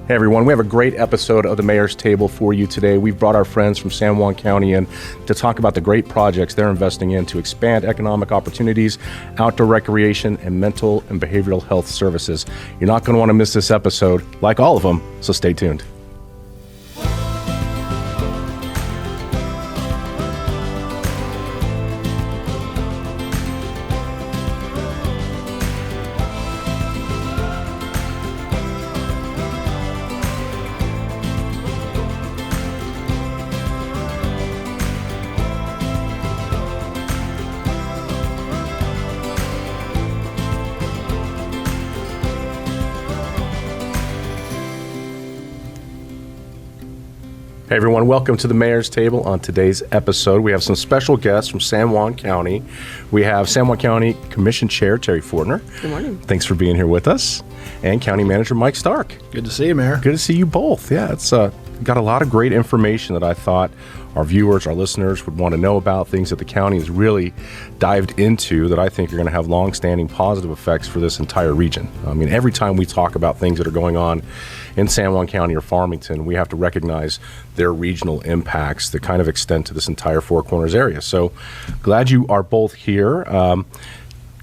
Hey everyone, we have a great episode of the Mayor's Table for you today. We've brought our friends from San Juan County in to talk about the great projects they're investing in to expand economic opportunities, outdoor recreation, and mental and behavioral health services. You're not going to want to miss this episode, like all of them, so stay tuned. Hey everyone, welcome to the Mayor's Table. On today's episode, we have some special guests from San Juan County. We have San Juan County Commission Chair Terri Fortner. Good morning. Thanks for being here with us. And County Manager Mike Stark. Good to see you, Mayor. Good to see you both. Yeah, it's got a lot of great information that I thought our viewers, our listeners would want to know about, things that the county has really dived into that I think are going to have long-standing positive effects for this entire region. I mean, every time we talk about things that are going on in San Juan County or Farmington, we have to recognize their regional impacts that kind of extend to this entire Four Corners area. So glad you are both here.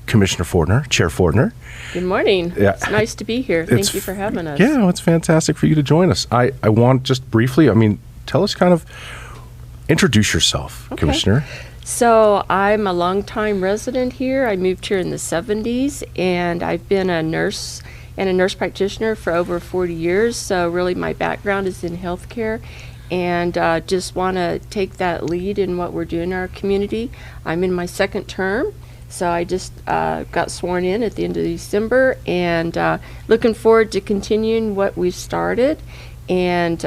Commissioner Fortner, Chair Fortner. Good morning. Yeah. It's nice to be here. Thank you for having us. Yeah, it's fantastic for you to join us. I want just briefly, tell us kind of, introduce yourself, okay. Commissioner. So I'm a longtime resident here. I moved here in the 70s, and I've been a nurse and a nurse practitioner for over 40 years. So really my background is in healthcare, and just want to take that lead in what we're doing in our community. I'm in my second term. So I just got sworn in at the end of December, and looking forward to continuing what we've started. And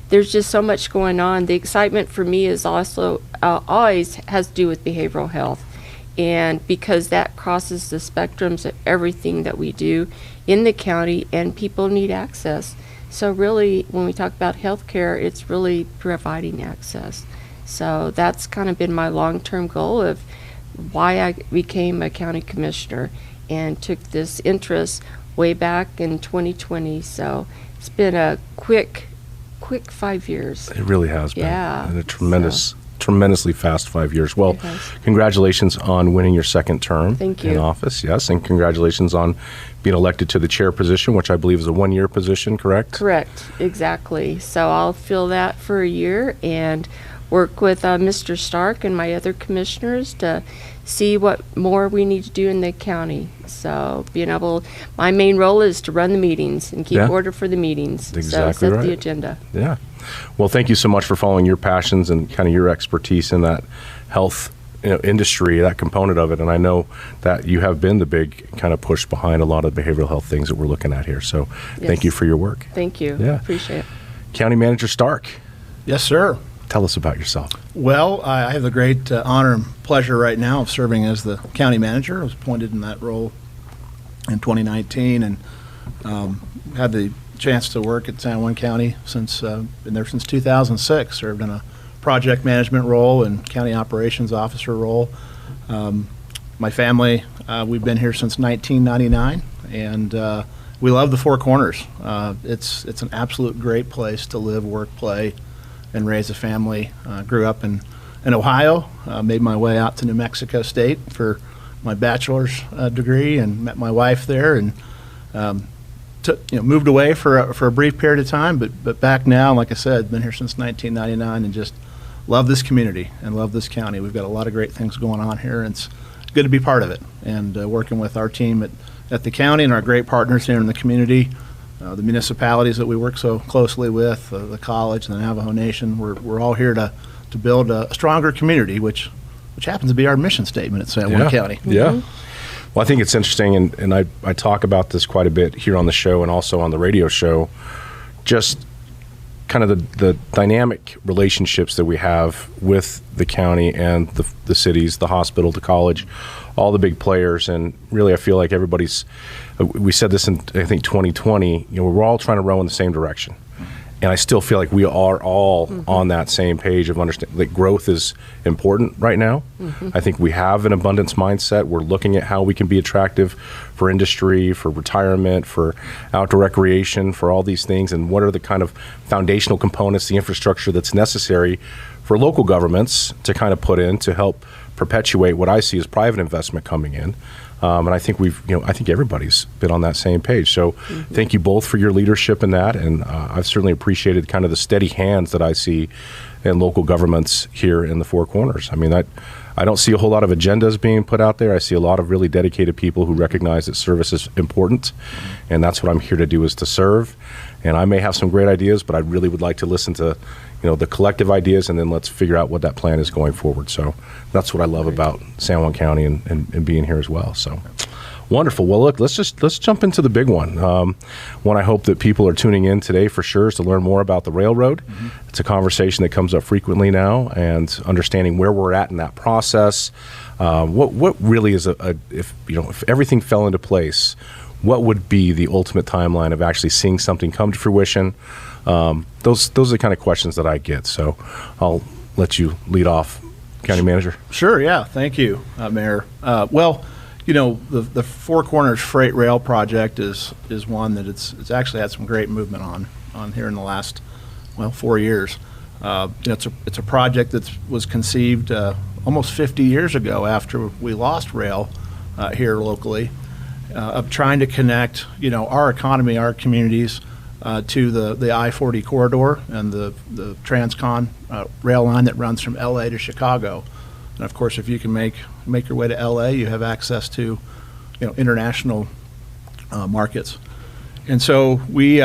there's just so much going on. The excitement for me is also always has to do with behavioral health. And because that crosses the spectrums of everything that we do in the county, and people need access. So really, when we talk about healthcare, it's really providing access. So that's kind of been my long-term goal of why I became a county commissioner and took this interest way back in 2020. So it's been a quick 5 years. It really has been. Yeah. And a tremendously fast 5 years. Well, congratulations on winning your second term in office. Yes, and congratulations on being elected to the chair position, which I believe is a one-year position, correct? Correct, exactly. So I'll fill that for a year and work with Mr. Stark and my other commissioners to see what more we need to do in the county. So my main role is to run the meetings and keep order for the meetings. Exactly. So set the agenda. Yeah. Well, thank you so much for following your passions and kind of your expertise in that health industry, that component of it. And I know that you have been the big kind of push behind a lot of behavioral health things that we're looking at here. So thank you for your work. Thank you. Yeah. Appreciate it. County Manager Stark. Yes, sir. Tell us about yourself. Well, I have the great honor and pleasure right now of serving as the county manager. I was appointed in that role in 2019 and had the chance to work at San Juan County since been there since 2006. Served in a project management role and county operations officer role. My family, we've been here since 1999, and we love the Four Corners. It's an absolute great place to live, work, play, and raise a family. Grew up in Ohio, made my way out to New Mexico State for my bachelor's degree, and met my wife there, and moved away for a brief period of time, but back now, like I said, been here since 1999, and just love this community and love this county. We've got a lot of great things going on here, and it's good to be part of it, and working with our team at the county and our great partners here in the community. The municipalities that we work so closely with, the college and the Navajo Nation, we're all here to build a stronger community, which happens to be our mission statement at San Juan County. Yeah. Well, I think it's interesting, and I talk about this quite a bit here on the show and also on the radio show, just kind of the dynamic relationships that we have with the county and the cities, the hospital, the college, all the big players. And really, I feel like we said this in, I think, 2020, we're all trying to row in the same direction. And I still feel like we are all on that same page of understanding that growth is important right now. I think we have an abundance mindset. We're looking at how we can be attractive for industry, for retirement, for outdoor recreation, for all these things, and what are the kind of foundational components, the infrastructure that's necessary for local governments to kind of put in to help perpetuate what I see as private investment coming in. And I think I think everybody's been on that same page. So thank you both for your leadership in that. And I've certainly appreciated kind of the steady hands that I see in local governments here in the Four Corners. I mean, I don't see a whole lot of agendas being put out there. I see a lot of really dedicated people who recognize that service is important. And that's what I'm here to do, is to serve. And I may have some great ideas, but I really would like to listen to the collective ideas, and then let's figure out what that plan is going forward. So that's what I love about San Juan County and being here as well. So wonderful. Well, look, let's jump into the big one. One I hope that people are tuning in today for sure is to learn more about the railroad. It's a conversation that comes up frequently now, and understanding where we're at in that process. What really is if everything fell into place, what would be the ultimate timeline of actually seeing something come to fruition? Those are the kind of questions that I get. So I'll let you lead off, County Manager. Sure, yeah. Thank you, Mayor. Well, the Four Corners Freight Rail project is one that it's actually had some great movement on here in the last 4 years. It's a project that was conceived almost 50 years ago after we lost rail here locally, of trying to connect our economy, our communities, to the I-40 corridor and the Transcon rail line that runs from L.A. to Chicago. And of course, if you can make your way to L.A., you have access to international markets. And so we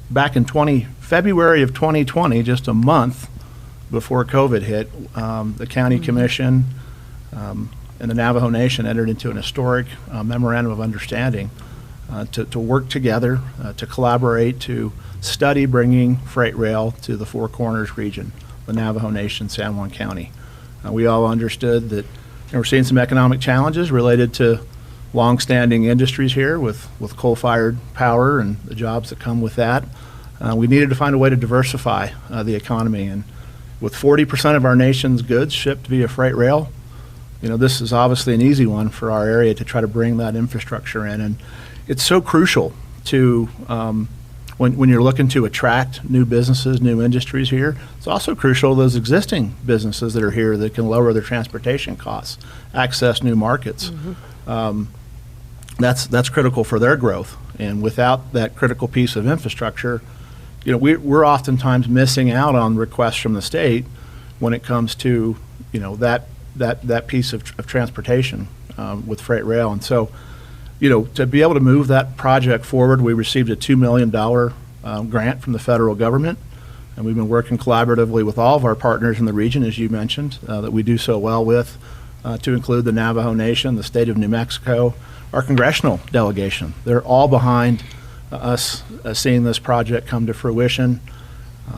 back in February of 2020, just a month before COVID hit, the County Commission and the Navajo Nation entered into an historic memorandum of understanding to work together, to collaborate, to study bringing freight rail to the Four Corners region, the Navajo Nation, San Juan County. We all understood that we're seeing some economic challenges related to longstanding industries here with coal-fired power and the jobs that come with that. We needed to find a way to diversify the economy, and with 40% of our nation's goods shipped via freight rail, this is obviously an easy one for our area to try to bring that infrastructure in. And it's so crucial to, when you're looking to attract new businesses, new industries here, it's also crucial those existing businesses that are here that can lower their transportation costs, access new markets. That's critical for their growth. And without that critical piece of infrastructure, we're oftentimes missing out on requests from the state when it comes to, that piece of transportation with freight rail. And so, to be able to move that project forward, we received a $2 million grant from the federal government, and we've been working collaboratively with all of our partners in the region, as you mentioned, that we do so well with, to include the Navajo Nation, the state of New Mexico, our congressional delegation. They're all behind us seeing this project come to fruition.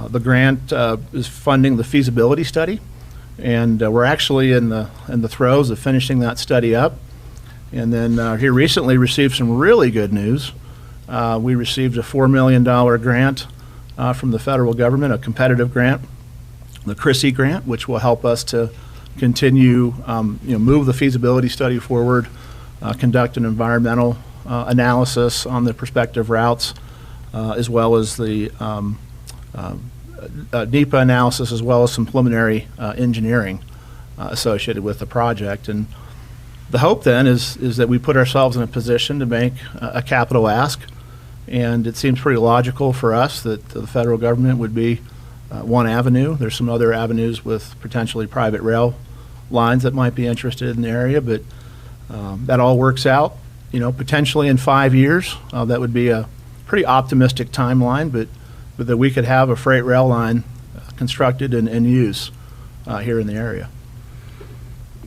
The grant is funding the feasibility study, and we're actually in the throes of finishing that study up. And then here recently received some really good news. We received a $4 million grant from the federal government, a competitive grant, the CRISI grant, which will help us to continue, move the feasibility study forward, conduct an environmental analysis on the prospective routes, as well as the NEPA analysis, as well as some preliminary engineering associated with the project. And the hope then is that we put ourselves in a position to make a capital ask, and it seems pretty logical for us that the federal government would be one avenue. There's some other avenues with potentially private rail lines that might be interested in the area, but that all works out, potentially in 5 years. That would be a pretty optimistic timeline, but that we could have a freight rail line constructed and in use here in the area.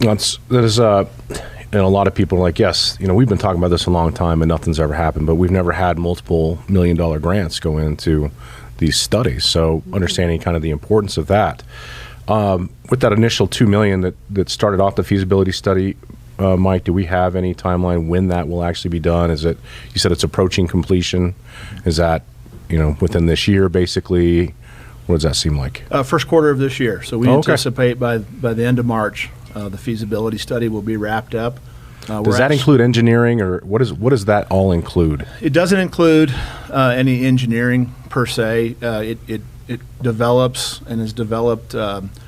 And a lot of people are like, yes, we've been talking about this a long time and nothing's ever happened, but we've never had multiple $1 million grants go into these studies. So understanding kind of the importance of that. With that initial $2 million that started off the feasibility study, Mike, do we have any timeline when that will actually be done? You said it's approaching completion. Is that within this year, basically? What does that seem like? First quarter of this year. So we Okay. anticipate by the end of March, the feasibility study will be wrapped up. Does that include engineering, or what does that all include? It doesn't include any engineering per se. It develops and has developed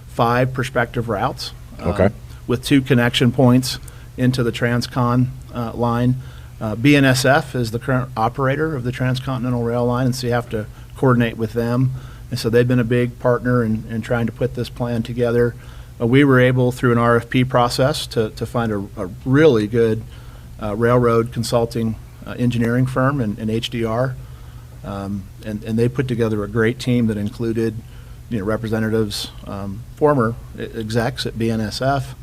5 prospective routes Okay. with 2 connection points into the Transcon line. BNSF is the current operator of the Transcontinental Rail Line, and so you have to coordinate with them. And so they've been a big partner in trying to put this plan together. We were able, through an RFP process, to find a really good railroad consulting engineering firm in HDR. And they put together a great team that included representatives, former execs at BNSF,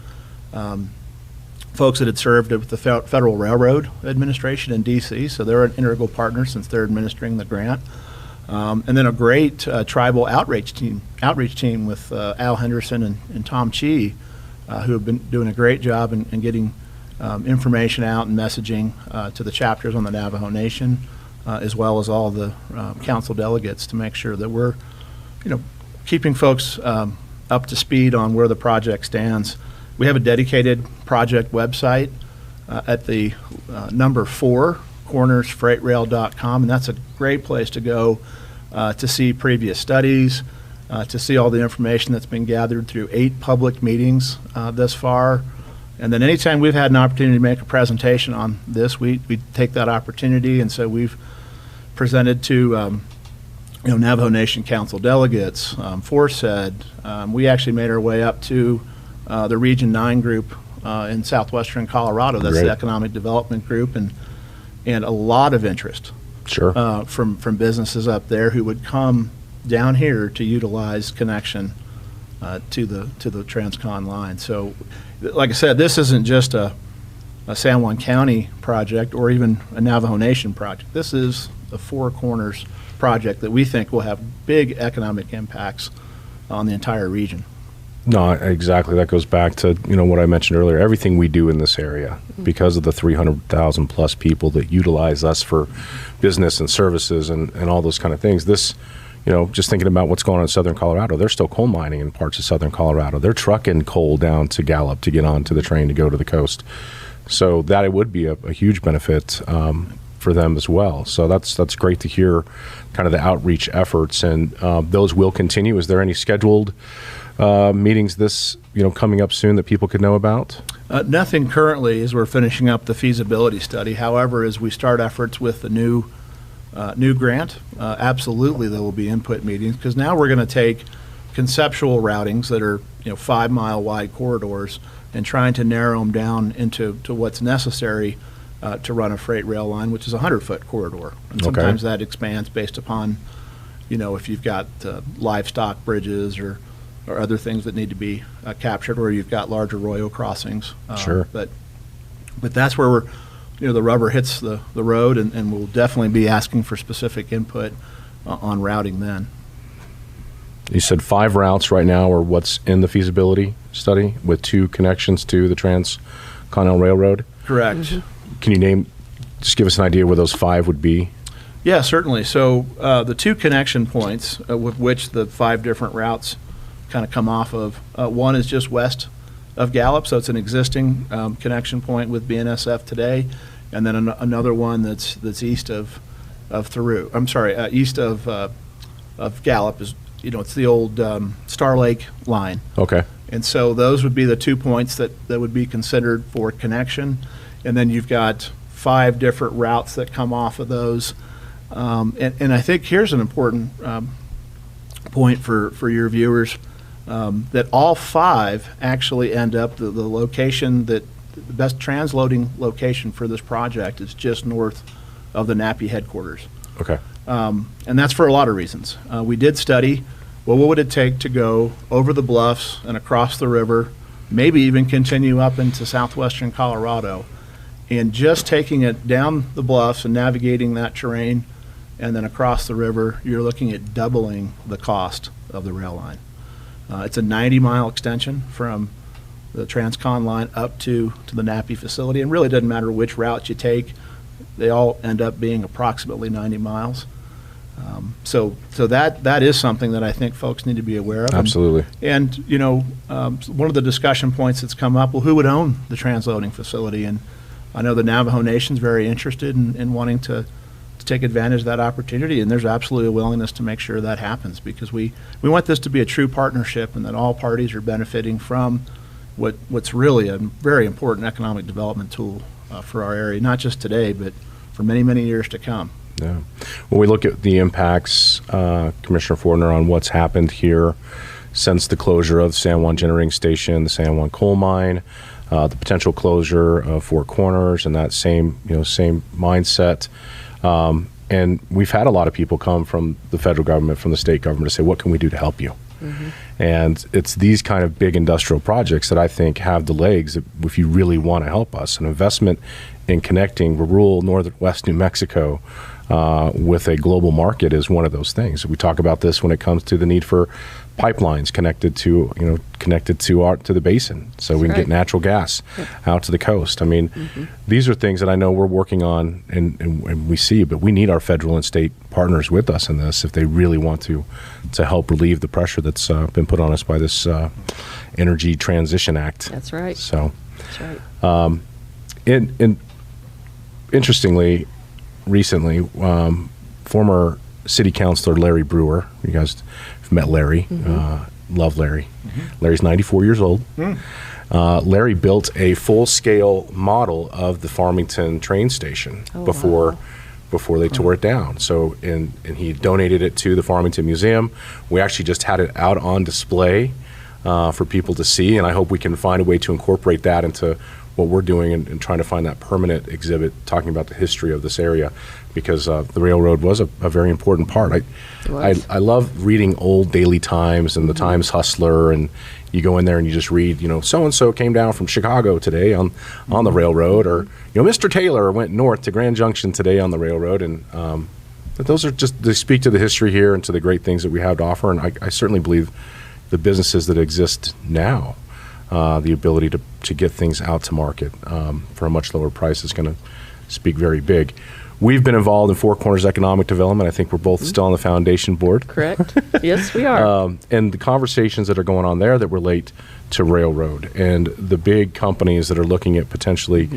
folks that had served with the Federal Railroad Administration in D.C., so they're an integral partner since they're administering the grant. And then a great tribal outreach team with Al Henderson and Tom Chee, who have been doing a great job in getting information out and messaging to the chapters on the Navajo Nation, as well as all the council delegates, to make sure that we're, keeping folks up to speed on where the project stands. We have a dedicated project website at the number 4, cornersfreightrail.com, and that's a great place to go to see previous studies, to see all the information that's been gathered through 8 public meetings thus far. And then anytime we've had an opportunity to make a presentation on this, we take that opportunity, and so we've presented to Navajo Nation Council delegates, FORSED. We actually made our way up to the Region 9 group in southwestern Colorado. That's Great. the Economic Development Group, and a lot of interest Sure. from businesses up there who would come down here to utilize connection to the Transcon line. So, like I said, this isn't just a San Juan County project or even a Navajo Nation project. This is a Four Corners project that we think will have big economic impacts on the entire region. No, exactly. That goes back to, what I mentioned earlier. Everything we do in this area, because of the 300,000 plus people that utilize us for business and services and all those kind of things. This, just thinking about what's going on in southern Colorado, they're still coal mining in parts of southern Colorado. They're trucking coal down to Gallup to get onto the train to go to the coast. So that it would be a huge benefit for them as well. So that's great to hear, kind of the outreach efforts, and those will continue. Is there any scheduled meetings coming up soon that people could know about? Nothing currently, as we're finishing up the feasibility study. However, as we start efforts with the new grant, absolutely there will be input meetings, because now we're going to take conceptual routings that are 5-mile wide corridors and trying to narrow them down to what's necessary to run a freight rail line, which is a 100-foot corridor. And sometimes that expands based upon, if you've got livestock bridges or other things that need to be captured, or you've got larger royal crossings. Sure. But that's where the rubber hits the road, and we'll definitely be asking for specific input on routing then. You said 5 routes right now are what's in the feasibility study, with 2 connections to the Transcontinental Railroad. Correct. Mm-hmm. Can you just give us an idea where those 5 would be? Yeah, certainly. So the 2 connection points with which the 5 different routes kind of come off of, one is just west of Gallup, so it's an existing connection point with BNSF today, and then another one that's east of Theroux. I'm sorry, east of Gallup is, it's the old Star Lake line. Okay. And so those would be the 2 points that would be considered for connection. And then you've got 5 different routes that come off of those. And I think here's an important point for your viewers, that all 5 actually end up, the location that, the best transloading location for this project is just north of the NAPI headquarters. Okay. And that's for a lot of reasons. We did study, what would it take to go over the bluffs and across the river, maybe even continue up into southwestern Colorado, and just taking it down the bluffs and navigating that terrain and then across the river, you're looking at doubling the cost of the rail line. It's a 90-mile extension from the Transcon line up to the NAPI facility, and really doesn't matter which route you take. They all end up being approximately 90 miles. So that is something that I think folks need to be aware of. Absolutely. And one of the discussion points that's come up, well, who would own the transloading facility? And I know the Navajo Nation's very interested in wanting to take advantage of that opportunity, and there's absolutely a willingness to make sure that happens, because we want this to be a true partnership and that all parties are benefiting from what's really a very important economic development tool for our area, not just today, but for many, many years to come. Yeah. When we look at the impacts, Commissioner Fortner, on what's happened here since the closure of the San Juan Generating Station, the San Juan Coal Mine, the potential closure of Four Corners, and that same mindset. And we've had a lot of people come from the federal government, from the state government, to say, what can we do to help you? Mm-hmm. And it's these kind of big industrial projects that I think have the legs if you really want to help us. An investment in connecting rural northwest New Mexico with a global market is one of those things. We talk about this when it comes to the need for pipelines connected to the basin, so we can get natural gas out to the coast. I mean, these are things that I know we're working on and we see, but we need our federal and state partners with us in this if they really want to help relieve the pressure that's been put on us by this Energy Transition Act. That's right. So, that's right. Interestingly, recently, former City Councilor Larry Brewer, you guys have met Larry, love Larry. Larry's 94 years old. Larry built a full-scale model of the Farmington train station before they tore it down. So, and he donated it to the Farmington Museum. We actually just had it out on display for people to see, and I hope we can find a way to incorporate that into what we're doing and trying to find that permanent exhibit talking about the history of this area, because the railroad was a very important part. I love reading old Daily Times and the Times Hustler, and you go in there and you just read, so-and-so came down from Chicago today on the railroad, or, Mr. Taylor went north to Grand Junction today on the railroad, and those are just, they speak to the history here and to the great things that we have to offer, and I certainly believe the businesses that exist now, the ability to get things out to market for a much lower price is going to speak very big. We've been involved in Four Corners Economic Development. I think we're both still on the foundation board. Correct. Yes, we are. And the conversations that are going on there that relate to railroad and the big companies that are looking at potentially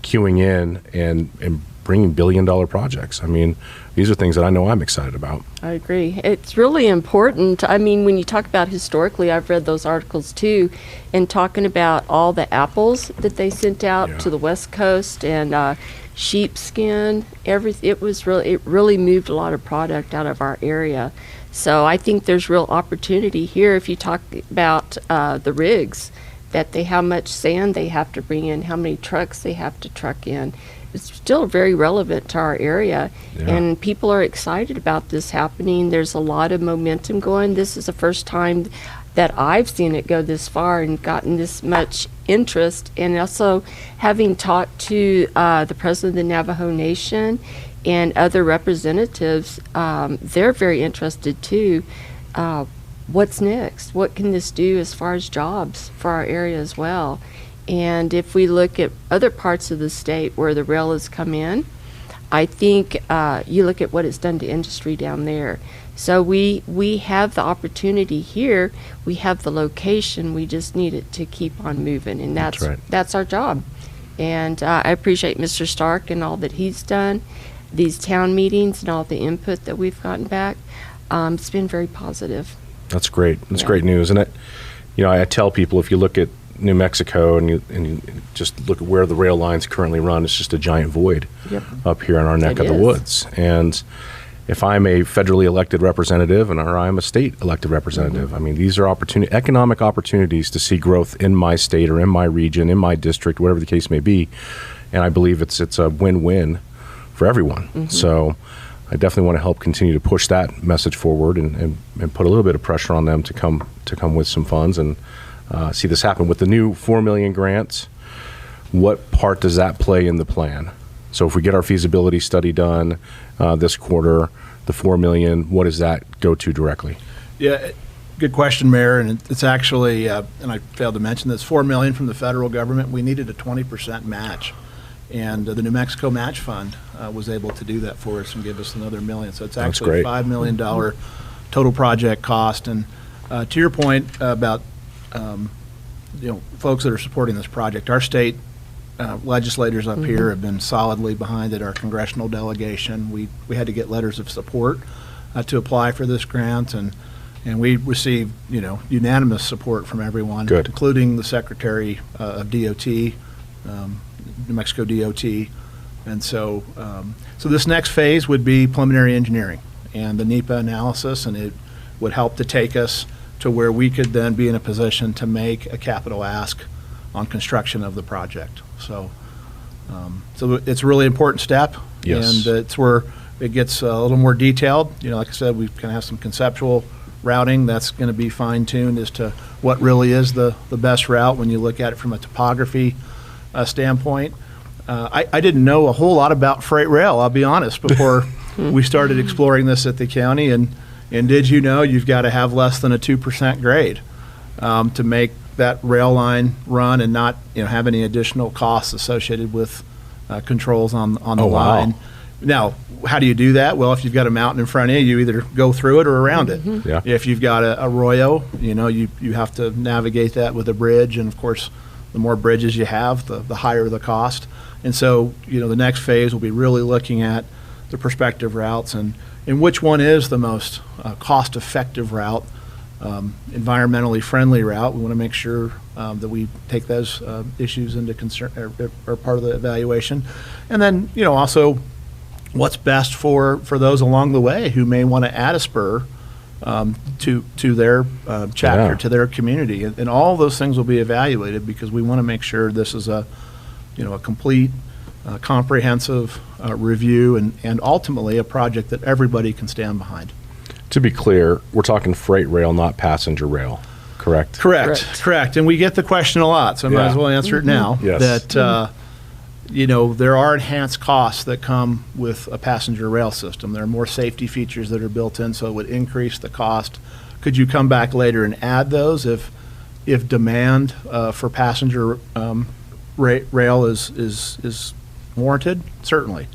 queuing in and bringing billion-dollar projects. I mean, these are things that I know I'm excited about. I agree. It's really important. I mean, when you talk about historically, I've read those articles too, and talking about all the apples that they sent out to the West Coast and sheepskin, everything. It really moved a lot of product out of our area. So I think there's real opportunity here if you talk about the rigs, that how much sand they have to bring in, how many trucks they have to truck in. It's still very relevant to our area, and people are excited about this happening. There's a lot of momentum going. This is the first time that I've seen it go this far and gotten this much interest. And also, having talked to the president of the Navajo Nation and other representatives, they're very interested too. What's next? What can this do as far as jobs for our area as well? And if we look at other parts of the state where the rail has come in, I think you look at what it's done to industry down there. So we have the opportunity here. We have the location. We just need it to keep on moving, and that's our job. And I appreciate Mr. Stark and all that he's done, these town meetings and all the input that we've gotten back. It's been very positive. That's great. That's great news. And I tell people, if you look at New Mexico and you just look at where the rail lines currently run, it's just a giant void up here in our neck of the woods. And if I'm a federally elected representative or I'm a state elected representative, I mean, these are economic opportunities to see growth in my state or in my region, in my district, whatever the case may be. And I believe it's a win-win for everyone. So I definitely want to help continue to push that message forward and put a little bit of pressure on them to come with some funds and see this happen. With the new $4 million grants, what part does that play in the plan? So if we get our feasibility study done this quarter, the $4 million, what does that go to directly? Yeah, good question, Mayor. And it's actually, and I failed to mention this, $4 million from the federal government. We needed a 20% match. And the New Mexico Match Fund was able to do that for us and give us another $1 million. So it's That's actually a great. $5 million total project cost. And to your point about folks that are supporting this project, our state legislators up here have been solidly behind it. Our congressional delegation, we had to get letters of support to apply for this grant, and we received unanimous support from everyone, Good. including the Secretary of DOT, New Mexico DOT. And so this next phase would be preliminary engineering and the NEPA analysis, and it would help to take us to where we could then be in a position to make a capital ask on construction of the project. So it's a really important step. Yes. And it's where it gets a little more detailed. Like I said, we kind of have some conceptual routing that's going to be fine-tuned as to what really is the best route when you look at it from a topography standpoint. I didn't know a whole lot about freight rail, I'll be honest, before we started exploring this at the county. And did you know you've got to have less than a 2% grade to make that rail line run and not have any additional costs associated with controls on the line. Wow. Now, how do you do that? Well, if you've got a mountain in front of you, you either go through it or around it. Yeah. If you've got a arroyo, you have to navigate that with a bridge, and of course, the more bridges you have, the higher the cost. And so, the next phase will be really looking at the prospective routes and which one is the most cost-effective route, environmentally friendly route. We want to make sure that we take those issues into concern or part of the evaluation. And then, also what's best for those along the way who may want to add a spur to their chapter, Yeah. to their community. And all those things will be evaluated because we want to make sure this is a complete, comprehensive review and ultimately a project that everybody can stand behind. To be clear, we're talking freight rail, not passenger rail, correct? Correct. And we get the question a lot, so I might as well answer it now. Yes. That, there are enhanced costs that come with a passenger rail system. There are more safety features that are built in, so it would increase the cost. Could you come back later and add those if demand for passenger rail is warranted? Certainly.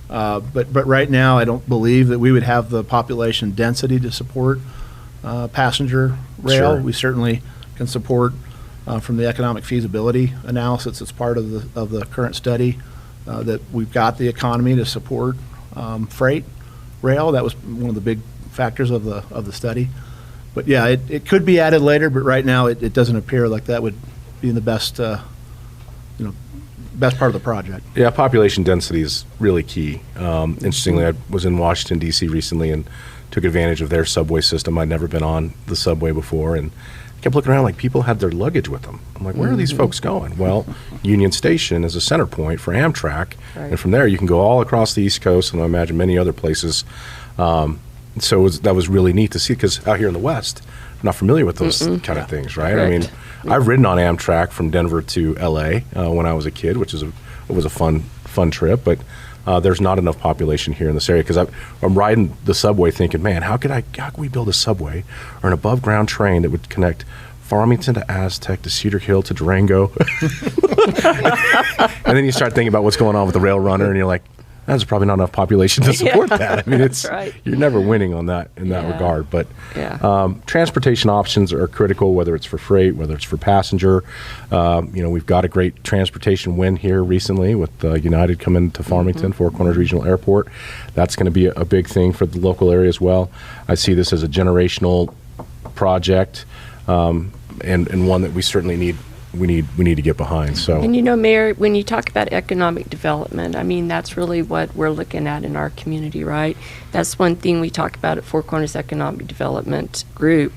But right now, I don't believe that we would have the population density to support passenger rail. Sure. We certainly can support from the economic feasibility analysis. It's part of the current study that we've got the economy to support freight rail. That was one of the big factors of the study. But yeah, it could be added later, but right now it doesn't appear like that would be in the best best part of the project. Yeah, population density is really key. Interestingly, I was in Washington, D.C. recently and took advantage of their subway system. I'd never been on the subway before and kept looking around like people had their luggage with them. I'm like, where are these folks going? Well, Union Station is a center point for Amtrak, Right. and from there you can go all across the East Coast and I imagine many other places. That was really neat to see because out here in the West, I'm not familiar with those kind of things, right? I mean, I've ridden on Amtrak from Denver to L.A. When I was a kid, which was a fun trip, but there's not enough population here in this area because I'm riding the subway thinking, man, how can we build a subway or an above ground train that would connect Farmington to Aztec to Cedar Hill to Durango? And then you start thinking about what's going on with the rail runner and you're like, there's probably not enough population to support that. I mean, Right. You're never winning on that in that regard. But Yeah. transportation options are critical, whether it's for freight, whether it's for passenger. We've got a great transportation win here recently with United coming to Farmington, Four Corners Regional Airport. That's going to be a big thing for the local area as well. I see this as a generational project and one that we certainly need. We need to get behind. So. And Mayor, when you talk about economic development, I mean, that's really what we're looking at in our community, right? That's one thing we talk about at Four Corners Economic Development Group.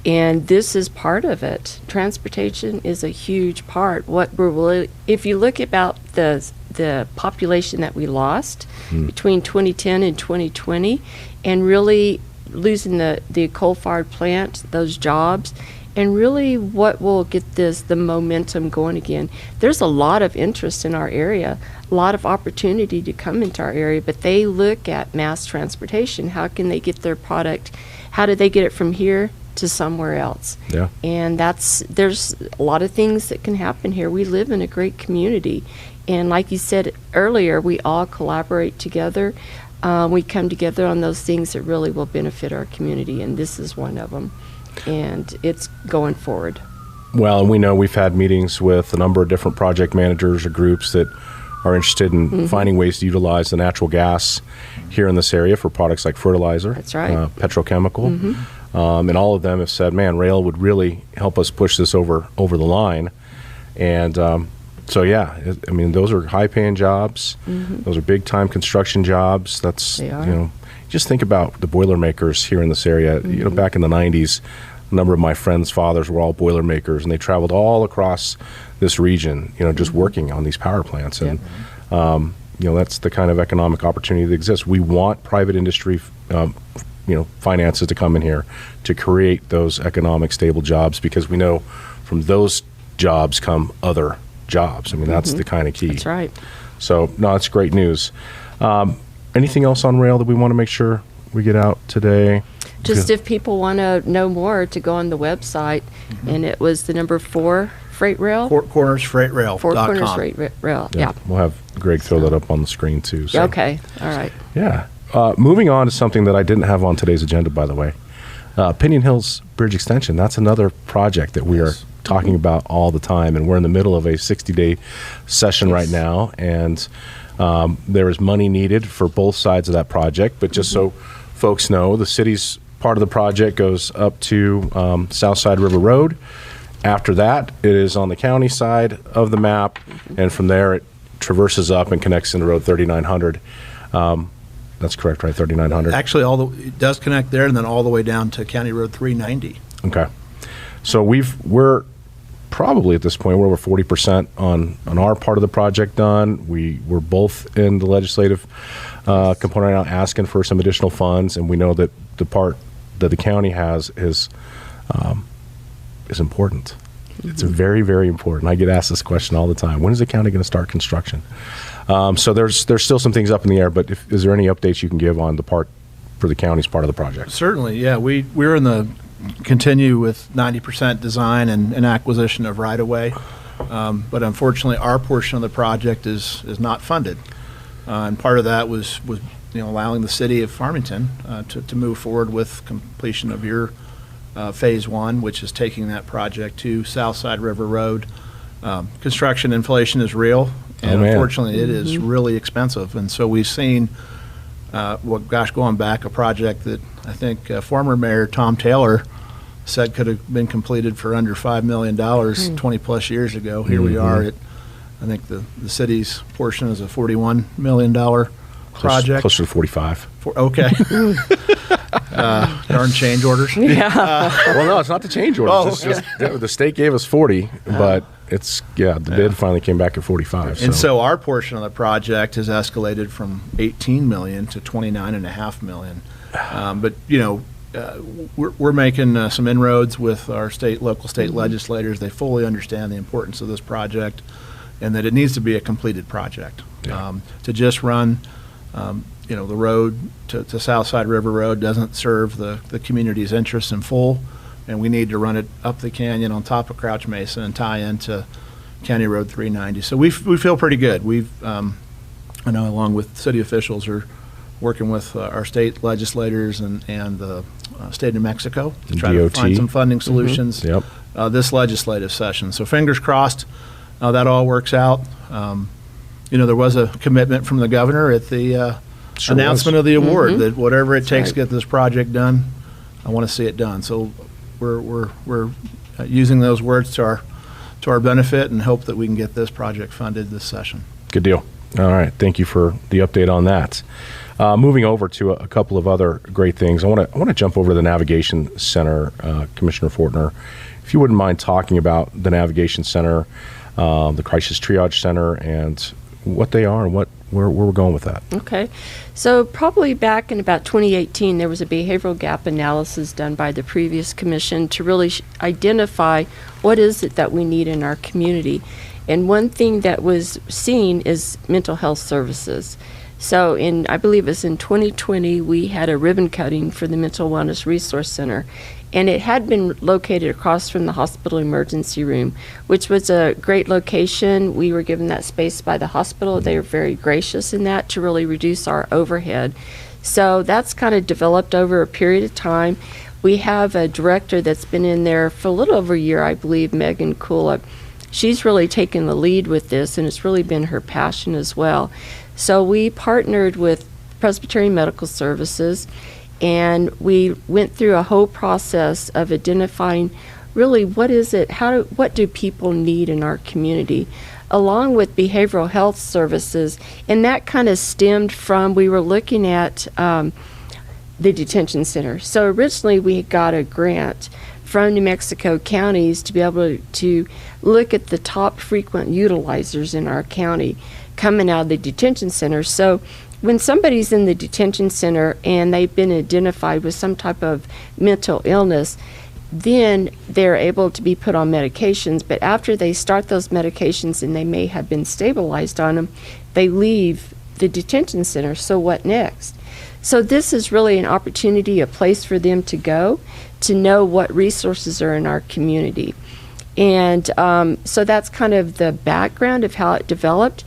And this is part of it. Transportation is a huge part. If you look about the population that we lost between 2010 and 2020, and really losing the coal-fired plant, those jobs, and really what will get the momentum going again. There's a lot of interest in our area, a lot of opportunity to come into our area, but they look at mass transportation. How can they get their product? How do they get it from here to somewhere else? Yeah. And there's a lot of things that can happen here. We live in a great community, And like you said earlier, we all collaborate together. We come together on those things that really will benefit our community, and this is one of them. And it's going forward. Well, and we know we've had meetings with a number of different project managers or groups that are interested in finding ways to utilize the natural gas here in this area for products like fertilizer. That's right. Petrochemical. And all of them have said, man, rail would really help us push this over the line. And so, yeah, I mean, those are high-paying jobs. Those are big-time construction jobs. That's, They are. you know, just think about the Boilermakers here in this area. You know, back in the 90s, a number of my friends' fathers were all Boilermakers, and they traveled all across this region, you know, just working on these power plants. And, you know, that's the kind of economic opportunity that exists. We want private industry, you know, finances to come in here to create those economic stable jobs, because we know from those jobs come other jobs. I mean, that's the kind of key. That's right. So, no, it's great news. Anything else on rail that we want to make sure we get out today? Just if people want to know more, to go on the website, and it was the number 4 freight rail. Four Corners Freight Rail. Four Corners Freight Rail. Yeah. We'll have Greg throw that up on the screen too. So. Okay. All right. Yeah. Moving on to something that I didn't have on today's agenda, by the way. Pinion Hills Bridge Extension. That's another project that we are talking about all the time, and we're in the middle of a 60-day session right now, and there is money needed for both sides of that project. But just so folks know, the city's part of the project goes up to Southside River Road. After that, it is on the county side of the map, and from there it traverses up and connects into Road 3900. That's correct, right? 3900. Actually, it does connect there, and then all the way down to County Road 390. Okay. So we're probably at this point, we're over 40% on our part of the project done. We're both in the legislative component right now, asking for some additional funds, and we know that the part that the county has is important. It's very, very important. I get asked this question all the time. When is the county going to start construction? So there's still some things up in the air, but is there any updates you can give on the part for the county's part of the project? Certainly, yeah. We're in the continue with 90% design and acquisition of right-of-way, but unfortunately our portion of the project is not funded. And part of that was allowing the city of Farmington to move forward with completion of your Phase 1, which is taking that project to Southside River Road. Construction inflation is real, and unfortunately it is really expensive. And so we've seen, going back, a project that I think former Mayor Tom Taylor said could have been completed for under $5 million 20 plus years ago. Here we are at, I think the city's portion is a $41 million project. Closer to 45. Okay. Darn change orders. Well, no, it's not the change orders. It's just, the state gave us 40, but the bid finally came back at 45. And so our portion of the project has escalated from $18 million to $29.5 million. But, we're making some inroads with our local state legislators. They fully understand the importance of this project and that it needs to be a completed project. To just run the road to Southside River Road doesn't serve the community's interests in full, and we need to run it up the canyon on top of Crouch Mesa and tie into County Road 390. So we feel pretty good. I know along with city officials are working with our state legislators and the state of New Mexico to try to find some funding solutions this legislative session. So fingers crossed that all works out. There was a commitment from the governor at the announcement of the award that whatever it takes to get this project done, I want to see it done. So we're using those words to our benefit and hope that we can get this project funded this session. Good deal. All right. Thank you for the update on that. Moving over to a couple of other great things. I want to jump over to the Navigation Center, Commissioner Fortner. If you wouldn't mind talking about the Navigation Center, the Crisis Triage Center, and what they are and where we're going with that. Okay. So probably back in about 2018, there was a behavioral gap analysis done by the previous commission to really identify what is it that we need in our community. And one thing that was seen is mental health services. So I believe it was in 2020, we had a ribbon cutting for the Mental Wellness Resource Center. And it had been located across from the hospital emergency room, which was a great location. We were given that space by the hospital. They were very gracious in that to really reduce our overhead. So that's kind of developed over a period of time. We have a director that's been in there for a little over a year, I believe, Megan Kulip. She's really taken the lead with this, and it's really been her passion as well. So we partnered with Presbyterian Medical Services, and we went through a whole process of identifying really what do people need in our community, along with behavioral health services. And that kind of stemmed from, we were looking at the detention center. So originally we got a grant from New Mexico counties to be able to look at the top frequent utilizers in our county coming out of the detention center. So when somebody's in the detention center and they've been identified with some type of mental illness, then they're able to be put on medications. But after they start those medications and they may have been stabilized on them, they leave the detention center. So what next? So this is really an opportunity, a place for them to go to know what resources are in our community. And so that's kind of the background of how it developed.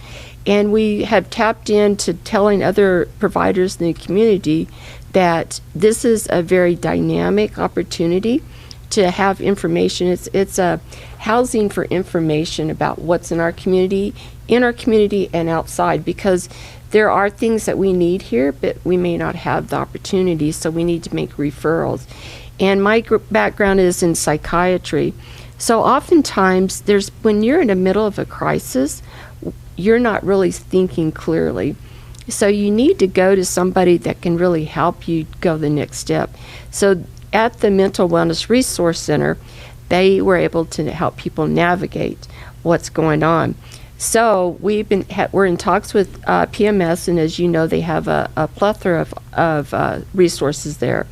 And we have tapped into telling other providers in the community that this is a very dynamic opportunity to have information. It's a housing for information about what's in our community and outside, because there are things that we need here, but we may not have the opportunity, so we need to make referrals. And my background is in psychiatry. So oftentimes, when you're in the middle of a crisis, you're not really thinking clearly. So you need to go to somebody that can really help you go the next step. So at the Mental Wellness Resource Center, they were able to help people navigate what's going on. So we're in talks with PMS, and as you know, they have a plethora of resources there,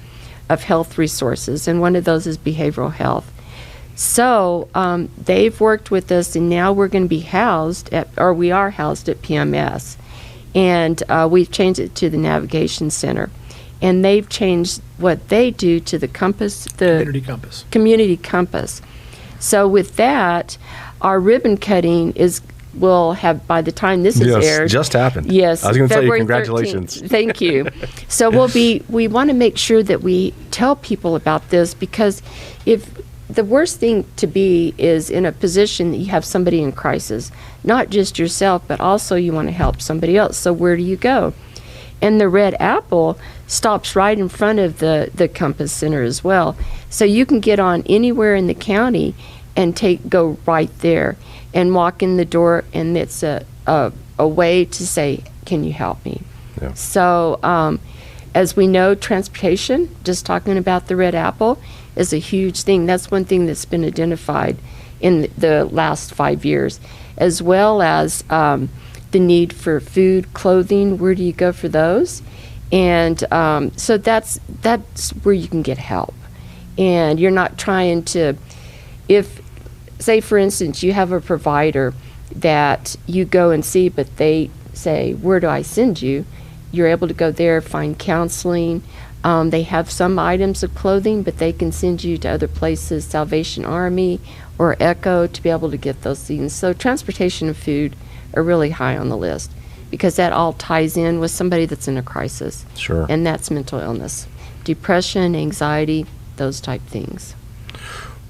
of health resources, and one of those is behavioral health. So they've worked with us, and now we're going to be we are housed at PMS, and we've changed it to the Navigation Center, and they've changed what they do to the Compass, Community Compass. So with that, our ribbon cutting will have, by the time this is aired. Just happened. Yes. I was going to tell you February congratulations. 13th. Thank you. So we want to make sure that we tell people about this, because if the worst thing to be is in a position that you have somebody in crisis, not just yourself, but also you want to help somebody else. So where do you go? And the Red Apple stops right in front of the Compass Center as well. So you can get on anywhere in the county and go right there and walk in the door, and it's a way to say, can you help me? Yeah. So as we know, transportation, just talking about the Red Apple, is a huge thing. That's one thing that's been identified in the last 5 years, as well as the need for food, clothing. Where do you go for those? And so that's where you can get help. And you're not trying to, say for instance, you have a provider that you go and see, but they say, where do I send you? You're able to go there, find counseling. They have some items of clothing, but they can send you to other places, Salvation Army or Echo, to be able to get those things. So transportation and food are really high on the list, because that all ties in with somebody that's in a crisis. Sure. And that's mental illness, depression, anxiety, those type things.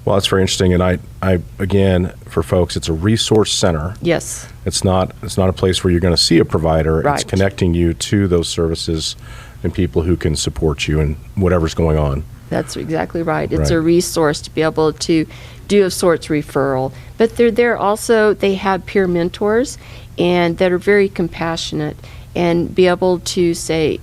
Well, that's very interesting. And I again, for folks, it's a resource center. Yes. It's not a place where you're going to see a provider. Right. It's connecting you to those services and people who can support you in whatever's going on. That's exactly right. It's Right. a resource to be able to do a sorts referral. But they're there also, they have peer mentors and that are very compassionate and be able to say,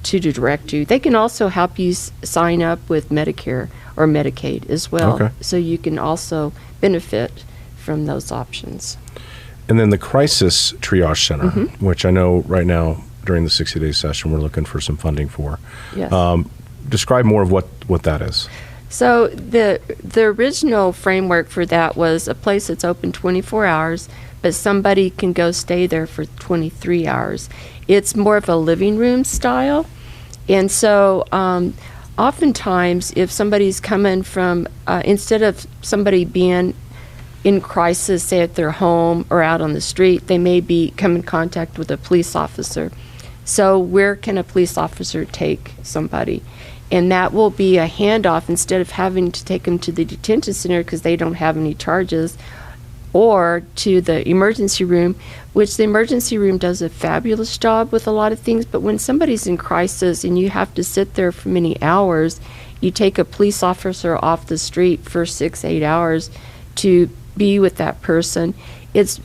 to direct you. They can also help you sign up with Medicare or Medicaid as well. Okay. So you can also benefit from those options. And then the Crisis Triage Center, Mm-hmm. which I know right now during the 60-day session we're looking for some funding for. Yes. Describe more of what that is. So the original framework for that was a place that's open 24 hours, but somebody can go stay there for 23 hours. It's more of a living room style. And so oftentimes if somebody's coming from, instead of somebody being in crisis, say at their home or out on the street, they may be come in contact with a police officer. So where can a police officer take somebody? And that will be a handoff instead of having to take them to the detention center because they don't have any charges, or to the emergency room, which the emergency room does a fabulous job with a lot of things. But when somebody's in crisis and you have to sit there for many hours, you take a police officer off the street for 6-8 hours to be with that person. It's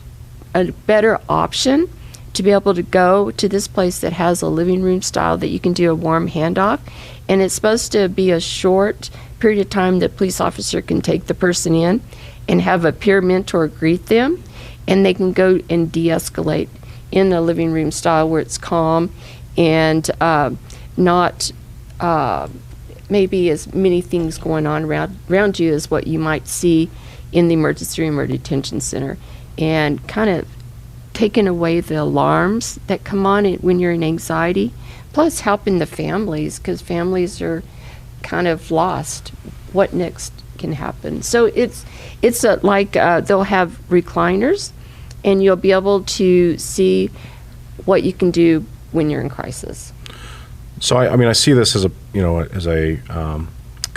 a better option to be able to go to this place that has a living room style that you can do a warm handoff. And it's supposed to be a short period of time that police officer can take the person in and have a peer mentor greet them, and they can go and de-escalate in a living room style where it's calm and not maybe as many things going on around you as what you might see in the emergency room or detention center, and kind of taking away the alarms that come on when you're in anxiety, plus helping the families, because families are kind of lost. What next can happen? So it's like they'll have recliners, and you'll be able to see what you can do when you're in crisis. So I see this as a kind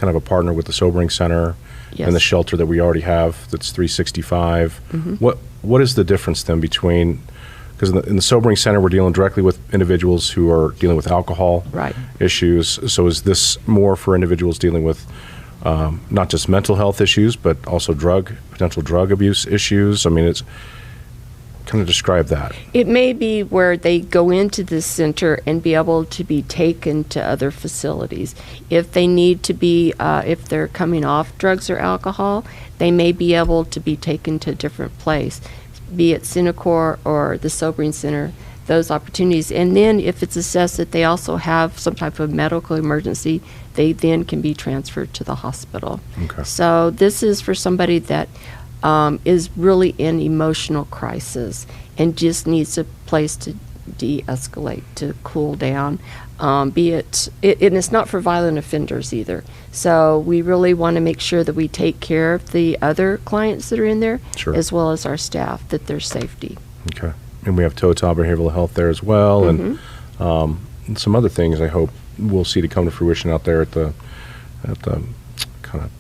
of a partner with the Sobering Center. Yes. And the shelter that we already have that's 365. Mm-hmm. What is the difference then between, because in the Sobering Center we're dealing directly with individuals who are dealing with alcohol issues. So is this more for individuals dealing with not just mental health issues, but also potential drug abuse issues? I mean, it's kind of describe that. It may be where they go into this center and be able to be taken to other facilities. If they need to be, if they're coming off drugs or alcohol, they may be able to be taken to a different place, be it Cinecor or the Sobering Center, those opportunities. And then if it's assessed that they also have some type of medical emergency, they then can be transferred to the hospital. Okay. So this is for somebody that is really in emotional crisis and just needs a place to de-escalate, to cool down, and it's not for violent offenders either. So we really want to make sure that we take care of the other clients that are in there, Sure. as well as our staff, that there's safety. Okay. And we have Total Behavioral Health there as well, Mm-hmm. and some other things I hope we'll see to come to fruition out there at the kind of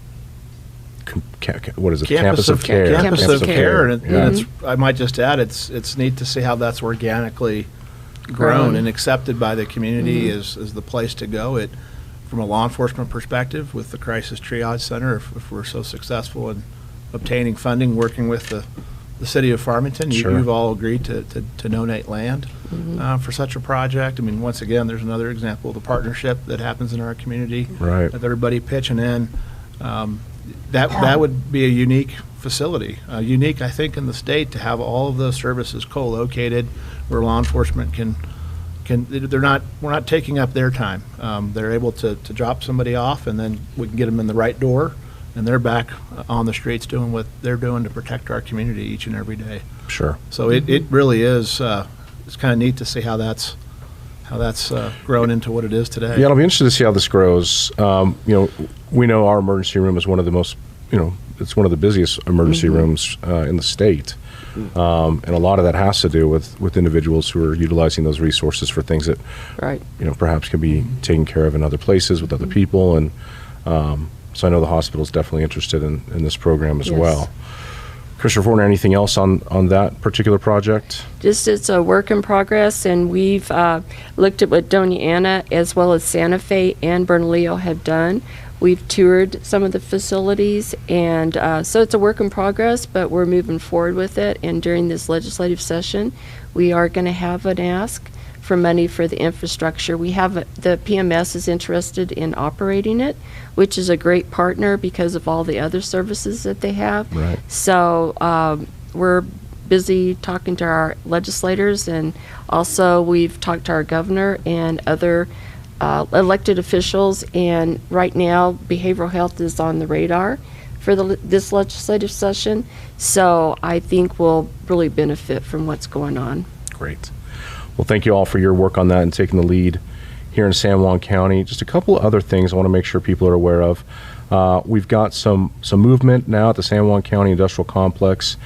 what is it? Campus of Care. Campus of Care. And Yeah. it's, I might just add, it's neat to see how that's organically grown and accepted by the community as the place to go. From a law enforcement perspective, with the Crisis Triage Center, if we're so successful in obtaining funding, working with the city of Farmington, Sure. you've all agreed to donate land for such a project. I mean, once again, there's another example of the partnership that happens in our community, Right. with everybody pitching in. That would be a unique facility, unique, I think, in the state, to have all of those services co-located where law enforcement we're not taking up their time. They're able to drop somebody off, and then we can get them in the right door, and they're back on the streets doing what they're doing to protect our community each and every day. Sure. So it really is, it's kind of neat to see how that's grown into what it is today. Yeah, it'll be interesting to see how this grows. We know our emergency room is one of the most, it's one of the busiest emergency rooms in the state. And a lot of that has to do with individuals who are utilizing those resources for things that, perhaps can be taken care of in other places with other people. And so I know the hospital is definitely interested in this program as well. Commissioner Fortner, anything else on that particular project? Just it's a work in progress, and we've looked at what Doña Ana as well as Santa Fe and Bernalillo have done. We've toured some of the facilities, and so it's a work in progress, but we're moving forward with it. And during this legislative session, we are going to have an ask for money for the infrastructure. We have the PMS is interested in operating it, which is a great partner because of all the other services that they have. Right. So we're busy talking to our legislators, and also we've talked to our governor and other elected officials, and right now behavioral health is on the radar for this legislative session. So I think we'll really benefit from what's going on. Great. Well, thank you all for your work on that and taking the lead here in San Juan County. Just a couple of other things I want to make sure people are aware of. We've got some movement now at the San Juan County Industrial Complex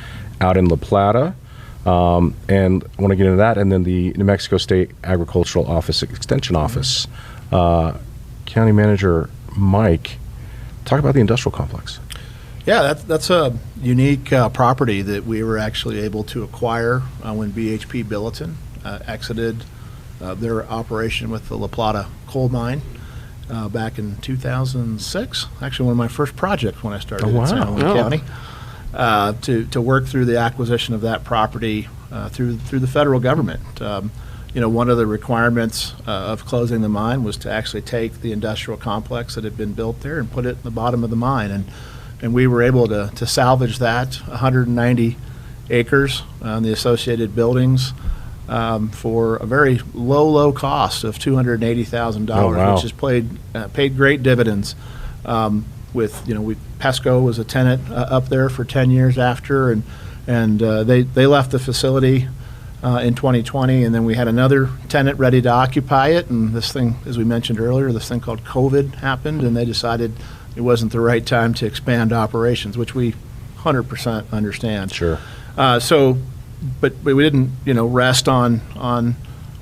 out in La Plata. And I want to get into that. And then the New Mexico State Agricultural Office Extension Office. County Manager Mike, talk about the industrial complex. Yeah, that's a unique property that we were actually able to acquire when BHP Billiton exited their operation with the La Plata coal mine back in 2006. Actually, one of my first projects when I started in San Juan County. To work through the acquisition of that property through the federal government. One of the requirements of closing the mine was to actually take the industrial complex that had been built there and put it in the bottom of the mine. And we were able to salvage that 190 acres and the associated buildings for a very low cost of $280,000, which has paid great dividends. Pesco was a tenant up there for 10 years after, and they left the facility in 2020, and then we had another tenant ready to occupy it, and this thing, as we mentioned earlier, this thing called COVID happened, and they decided it wasn't the right time to expand operations, which we 100% understand. Sure. But we didn't, rest on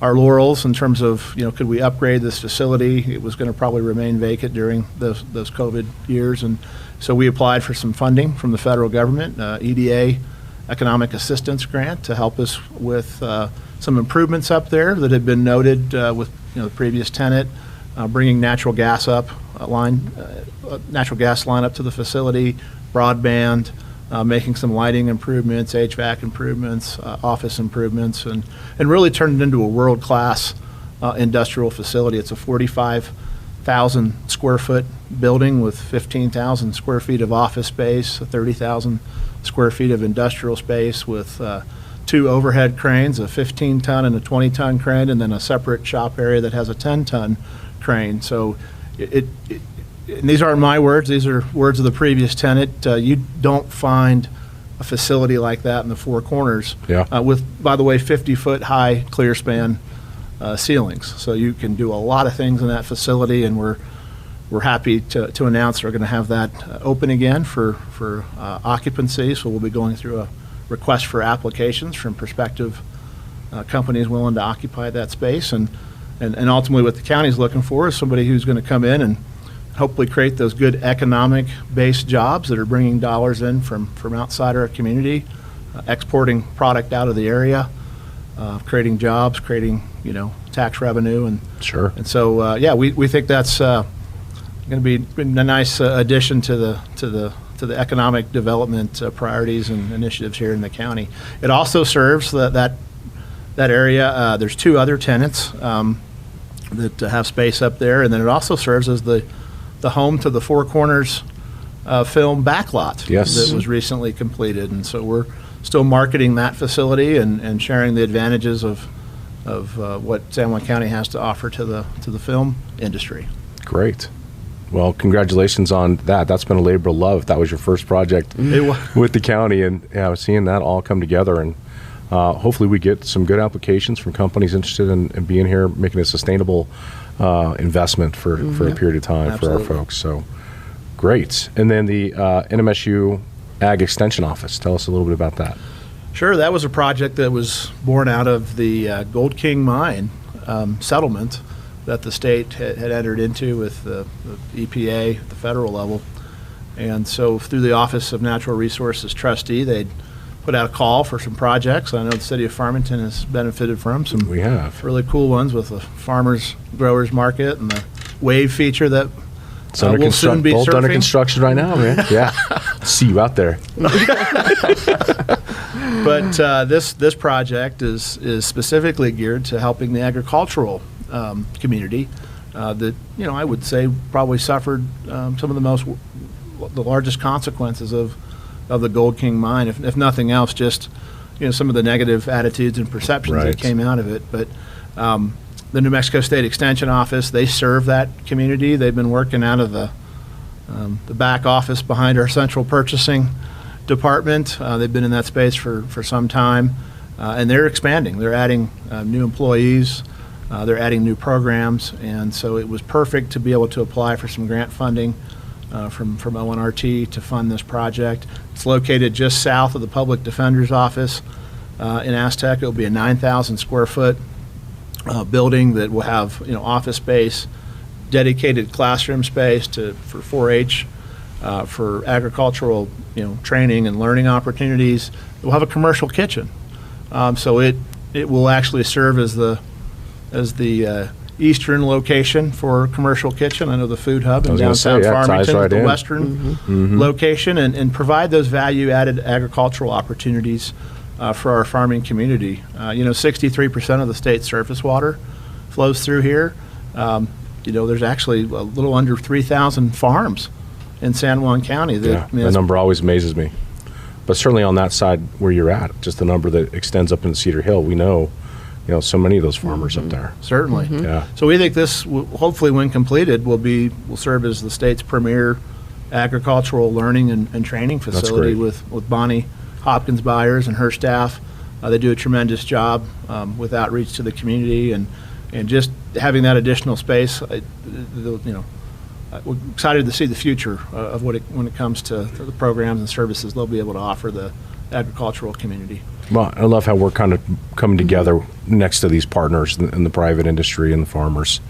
our laurels in terms of, could we upgrade this facility? It was going to probably remain vacant during those COVID years. And so we applied for some funding from the federal government, EDA Economic Assistance Grant, to help us with some improvements up there that had been noted with the previous tenant, bringing natural gas line up to the facility, broadband, making some lighting improvements, HVAC improvements, office improvements, and really turned it into a world-class industrial facility. It's a 45,000 square foot building with 15,000 square feet of office space, 30,000 square feet of industrial space with 2 overhead cranes, a 15-ton and a 20-ton crane, and then a separate shop area that has a 10-ton crane. So and these aren't my words, these are words of the previous tenant. You don't find a facility like that in the Four Corners with, by the way, 50-foot high clear span ceilings. So you can do a lot of things in that facility, and we're happy to announce we're going to have that open again for occupancy. So we'll be going through a request for applications from prospective companies willing to occupy that space. And ultimately what the county is looking for is somebody who's going to come in and hopefully create those good economic-based jobs that are bringing dollars in from outside our community, exporting product out of the area, creating jobs, creating tax revenue, and sure. And so we think that's going to be a nice addition to the economic development priorities and initiatives here in the county. It also serves that area. There's 2 other tenants that have space up there, and then it also serves as the home to the Four Corners film backlot that was recently completed. And so we're still marketing that facility and sharing the advantages of what San Juan County has to offer to the film industry. Great. Well, congratulations on that. That's been a labor of love. That was your first project with the county, and seeing that all come together, and hopefully we get some good applications from companies interested in being here, making a sustainable investment for a period of time. Absolutely. For our folks. So great. And then the NMSU Ag Extension Office. Tell us a little bit about that. Sure. That was a project that was born out of the Gold King mine settlement that the state had entered into with the EPA at the federal level. And so through the Office of Natural Resources Trustee, they'd put out a call for some projects. I know the city of Farmington has benefited from some really cool ones with the Farmers Growers Market and the wave feature that will soon be both under construction right now, man. Yeah. See you out there. But this project is specifically geared to helping the agricultural community that I would say probably suffered some of the largest consequences of the Gold King mine, if nothing else, just some of the negative attitudes and perceptions that came out of it. But the New Mexico State Extension Office. They serve that community. They've been working out of the back office behind our central purchasing department. They've been in that space for some time, and they're expanding. They're adding new employees. They're adding new programs, and so it was perfect to be able to apply for some grant funding from ONRT to fund this project. It's located just south of the Public Defender's Office in Aztec. It will be a 9,000 square foot building that will have office space, dedicated classroom space for 4-H, for agricultural training and learning opportunities. We'll have a commercial kitchen, so it will actually serve as the eastern location for a commercial kitchen. I know the food hub in downtown Farmington is the western location, and provide those value-added agricultural opportunities for our farming community. 63% of the state's surface water flows through here. There's actually a little under 3,000 farms in San Juan County. That number always amazes me. But certainly on that side where you're at, just the number that extends up into Cedar Hill, we know so many of those farmers up there. Certainly. Yeah. So we think this, hopefully when completed, will serve as the state's premier agricultural learning and training facility with Bonnie Hopkins Byers and her staff. They do a tremendous job with outreach to the community, and just having that additional space, we're excited to see the future of when it comes to the programs and services they'll be able to offer the agricultural community. Well, I love how we're kind of coming together next to these partners in the private industry and the farmers.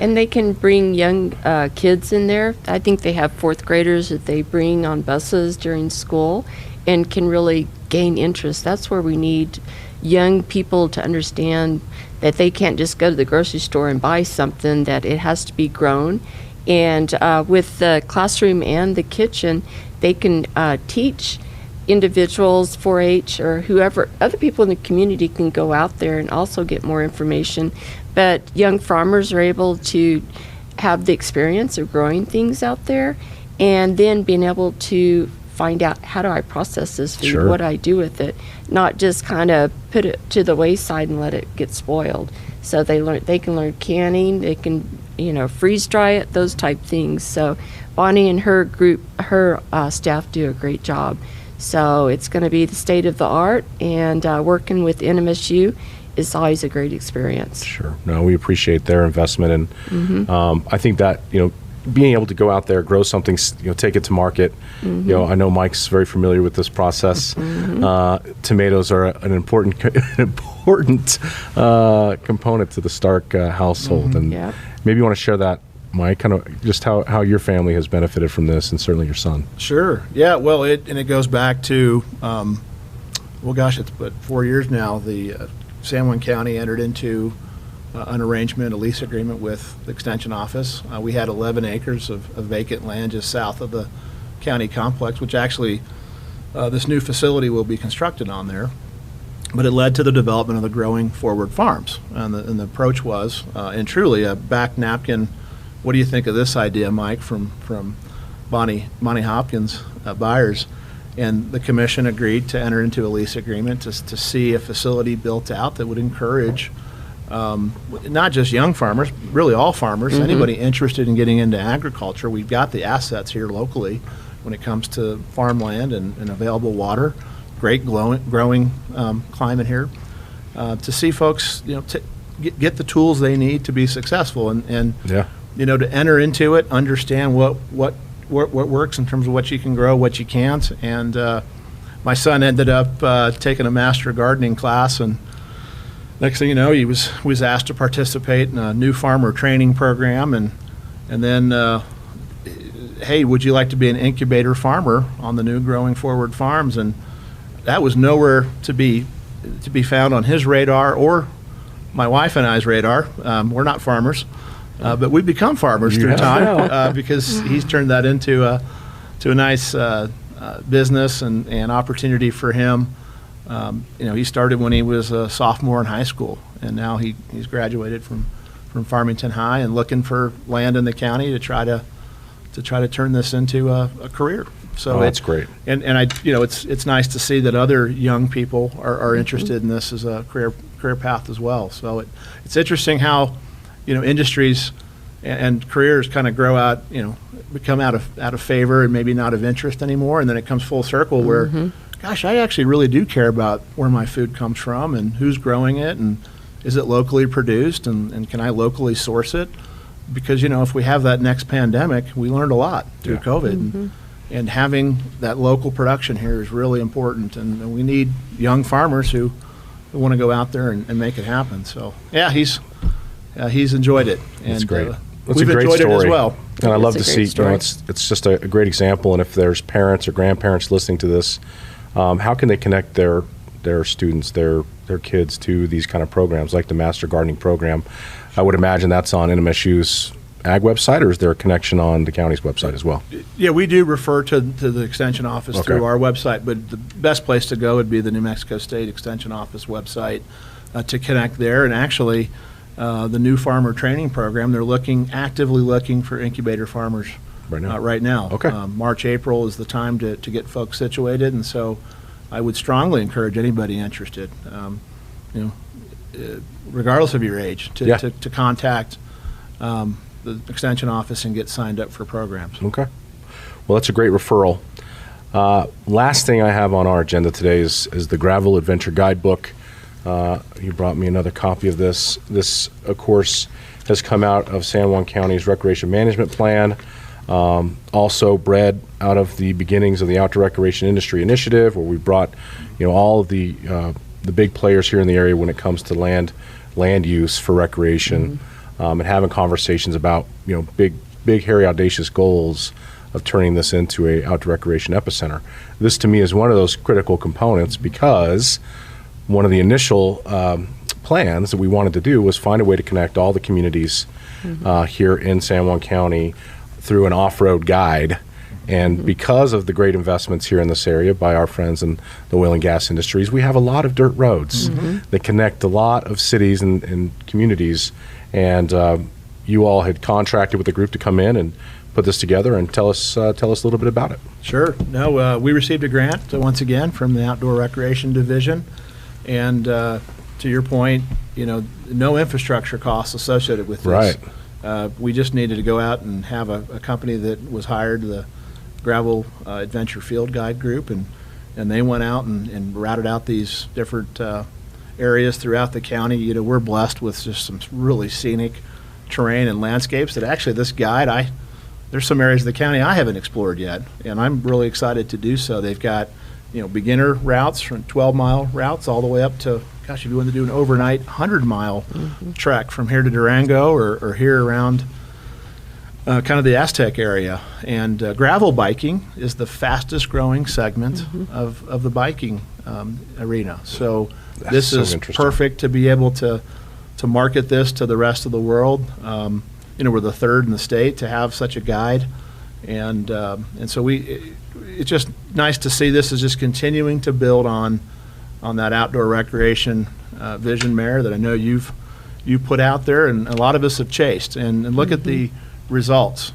And they can bring young kids in there. I think they have fourth graders that they bring on buses during school and can really gain interest. That's where we need young people to understand that they can't just go to the grocery store and buy something, that it has to be grown. And with the classroom and the kitchen, they can teach individuals, 4-H, or whoever, other people in the community can go out there and also get more information. But young farmers are able to have the experience of growing things out there, and then being able to find out, how do I process this food? Sure. What do I do with it? Not just kind of put it to the wayside and let it get spoiled. So they can learn canning, they can freeze dry it, those type things. So Bonnie and her group, her staff do a great job. So it's going to be the state of the art, and working with NMSU is always a great experience. Sure. No, we appreciate their investment, and I think that being able to go out there, grow something, take it to market. I know Mike's very familiar with this process. Tomatoes are an important component to the Stark household, and maybe you want to share that, Mike, kind of just how your family has benefited from this, and certainly your son. Sure. Yeah. Well, it goes back to, it's but 4 years now. The San Juan County entered into an arrangement, a lease agreement with the Extension Office. We had 11 acres of vacant land just south of the county complex, which actually this new facility will be constructed on there. But it led to the development of the growing forward farms, and the approach was, and truly, a back napkin. What do you think of this idea, Mike, from Bonnie Hopkins Byers? And the commission agreed to enter into a lease agreement to see a facility built out that would encourage not just young farmers, really all farmers, anybody interested in getting into agriculture. We've got the assets here locally when it comes to farmland and available water, great growing climate here, to see folks get the tools they need to be successful, and to enter into it, understand what works in terms of what you can grow, what you can't. And my son ended up taking a master gardening class, and next thing you know, he was asked to participate in a new farmer training program, and then hey, would you like to be an incubator farmer on the new Growing Forward Farms? And that was nowhere to be found on his radar or my wife and I's radar. We're not farmers. But we've become farmers through time because he's turned that into a nice business and opportunity for him. He started when he was a sophomore in high school, and now he's graduated from Farmington High and looking for land in the county to try to turn this into a career. So that's great. And it's nice to see that other young people are interested in this as a career path as well. So it's interesting how industries and careers kind of grow out, become out of favor and maybe not of interest anymore, and then it comes full circle where, gosh, I actually really do care about where my food comes from and who's growing it, and is it locally produced, and can I locally source it? Because, if we have that next pandemic, we learned a lot through COVID, and having that local production here is really important, and we need young farmers who want to go out there and make it happen. So, yeah, he's enjoyed it. That's and, great. That's we've a great enjoyed story. it as well. And I love to It's a see, great story. it's just a great example. And if there's parents or grandparents listening to this, how can they connect their students, their kids to these kind of programs like the Master Gardening Program? I would imagine that's on NMSU's ag website, or is there a connection on the county's website as well? Yeah, we do refer to the Extension Office Okay. through our website, but the best place to go would be the New Mexico State Extension Office website to connect there. And actually, the new farmer training program, they're actively looking for incubator farmers Right now? Okay. March, April is the time to get folks situated, and so I would strongly encourage anybody interested, regardless of your age, to contact the Extension Office and get signed up for programs. Okay. Well, that's a great referral. Last thing I have on our agenda today is the Gravel Adventure Guidebook. You brought me another copy of this. This, of course, has come out of San Juan County's Recreation Management Plan, also bred out of the beginnings of the Outdoor Recreation Industry Initiative, where we brought, all of the big players here in the area when it comes to land use for recreation, and having conversations about, big, hairy, audacious goals of turning this into a outdoor recreation epicenter. This, to me, is one of those critical components, because one of the initial plans that we wanted to do was find a way to connect all the communities here in San Juan County through an off-road guide. And because of the great investments here in this area by our friends in the oil and gas industries, we have a lot of dirt roads that connect a lot of cities and communities. And you all had contracted with a group to come in and put this together and tell us a little bit about it. Sure. No, we received a grant, once again, from the Outdoor Recreation Division. And to your point, no infrastructure costs associated with this. Right. We just needed to go out and have a company that was hired, the Gravel Adventure Field Guide Group, and they went out and routed out these different areas throughout the county. We're blessed with just some really scenic terrain and landscapes that actually this guide, there's some areas of the county I haven't explored yet, and I'm really excited to do so. They've got, beginner routes from 12-mile routes all the way up to, gosh, if you want to do an overnight 100-mile trek from here to Durango or here around kind of the Aztec area. And gravel biking is the fastest growing segment of the biking arena. So this is perfect to be able to market this to the rest of the world. We're the third in the state to have such a guide. And so it's just nice to see this is just continuing to build on that outdoor recreation vision, Mayor, that I know you put out there, and a lot of us have chased. And look at the results.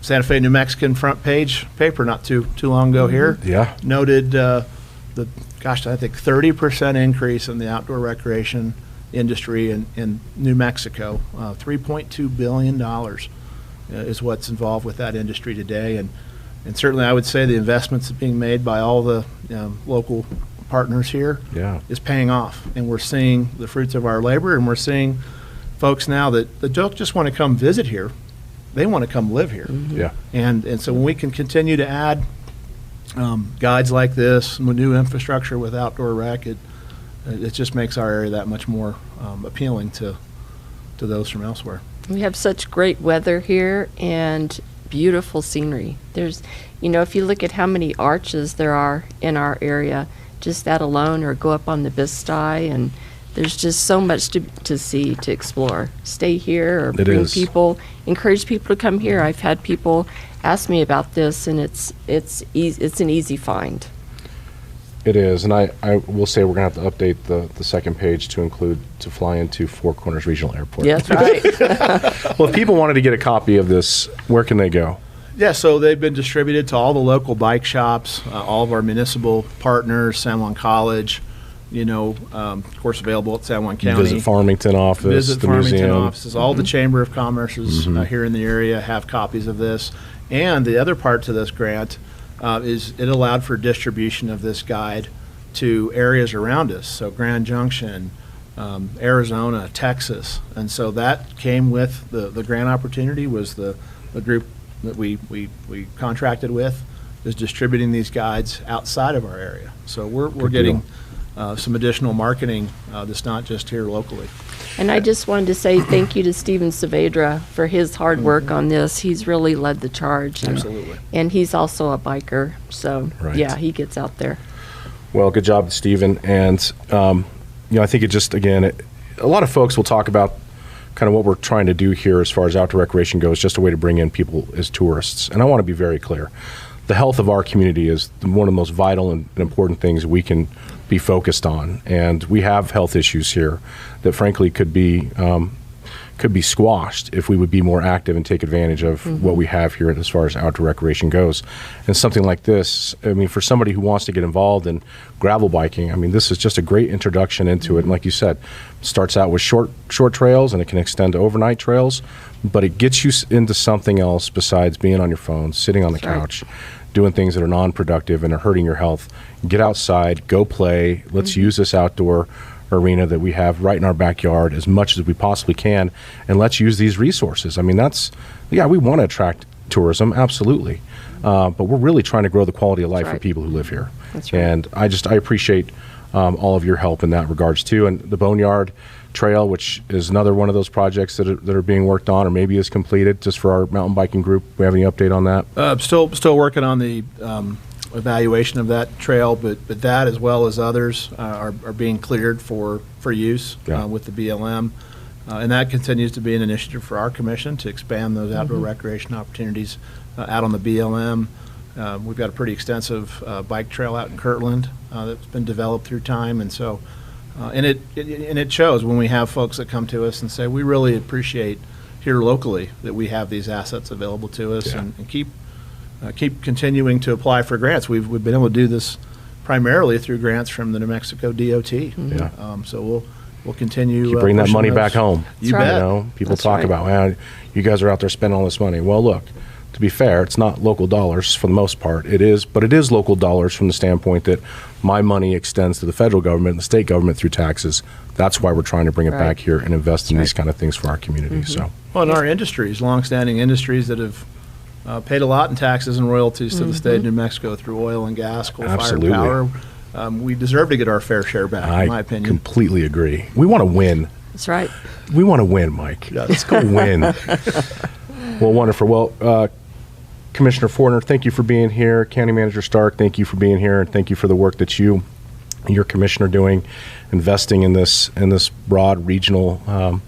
Santa Fe, New Mexican front page paper not too long ago here noted I think 30% increase in the outdoor recreation industry in New Mexico. $3.2 billion is what's involved with that industry today, and certainly I would say the investments being made by all the local partners here is paying off, and we're seeing the fruits of our labor, and we're seeing folks now that don't just want to come visit here, they want to come live here. And so when we can continue to add guides like this, new infrastructure with outdoor rec, it just makes our area that much more appealing to those from elsewhere. We have such great weather here and beautiful scenery. There's, if you look at how many arches there are in our area, just that alone, or go up on the Bistai, and there's just so much to see, to explore. Stay here, or encourage people to come here. I've had people ask me about this, and it's an easy find. It is, and I will say we're going to have to update the second page to fly into Four Corners Regional Airport. Yeah, that's right. Well, if people wanted to get a copy of this, where can they go? Yeah, so they've been distributed to all the local bike shops, all of our municipal partners, San Juan College, of course, available at San Juan County. Visit Farmington office, Visit the Farmington museum. offices. All the Chamber of Commerces here in the area have copies of this. And the other part to this grant is it allowed for distribution of this guide to areas around us. So Grand Junction, Arizona, Texas. And so that came with the grant opportunity, was the group that we contracted with is distributing these guides outside of our area. So we're getting some additional marketing that's not just here locally. And I just wanted to say thank you to Steven Saavedra for his hard work on this. He's really led the charge. Absolutely. And he's also a biker, so Right. yeah, he gets out there. Well, good job, Stephen. And, I think it just, again, a lot of folks will talk about kind of what we're trying to do here as far as outdoor recreation goes, just a way to bring in people as tourists. And I want to be very clear. The health of our community is one of the most vital and important things we can be focused on. And we have health issues here that frankly could be squashed if we would be more active and take advantage of what we have here as far as outdoor recreation goes. And something like this, I mean, for somebody who wants to get involved in gravel biking, I mean, this is just a great introduction into it. And like you said, starts out with short trails and it can extend to overnight trails, but it gets you into something else besides being on your phone, sitting on the couch, doing things that are non-productive and are hurting your health. Get outside, go play. Let's use this outdoor arena that we have right in our backyard as much as we possibly can, and let's use these resources. I mean, we want to attract tourism, absolutely, but we're really trying to grow the quality of life for people who live here. That's right. And I appreciate all of your help in that regards too. And the Boneyard Trail, which is another one of those projects that are being worked on or maybe is completed, just for our mountain biking group. We have any update on that? Still working on the evaluation of that trail, but that as well as others are being cleared for use with the BLM. And that continues to be an initiative for our commission to expand those outdoor recreation opportunities out on the BLM. We've got a pretty extensive bike trail out in Kirtland that's been developed through time, and so and it shows when we have folks that come to us and say, we really appreciate here locally that we have these assets available to us, and keep continuing to apply for grants. We've been able to do this primarily through grants from the New Mexico DOT. So we'll continue. Bring that money back home. You bet. People talk about, well, you guys are out there spending all this money. Well, look, to be fair, it's not local dollars for the most part. But it is local dollars from the standpoint that my money extends to the federal government and the state government through taxes. That's why we're trying to bring it back here and invest in these kind of things for our community. So, well, in our industries, longstanding industries that have paid a lot in taxes and royalties to the state of New Mexico through oil and gas, coal-fired power. We deserve to get our fair share back, in my opinion. I completely agree. We want to win. That's right. We want to win, Mike. Let's go win. Well, wonderful. Well, Commissioner Fortner, thank you for being here. County Manager Stark, thank you for being here, and thank you for the work that you and your commission are doing, investing in this broad regional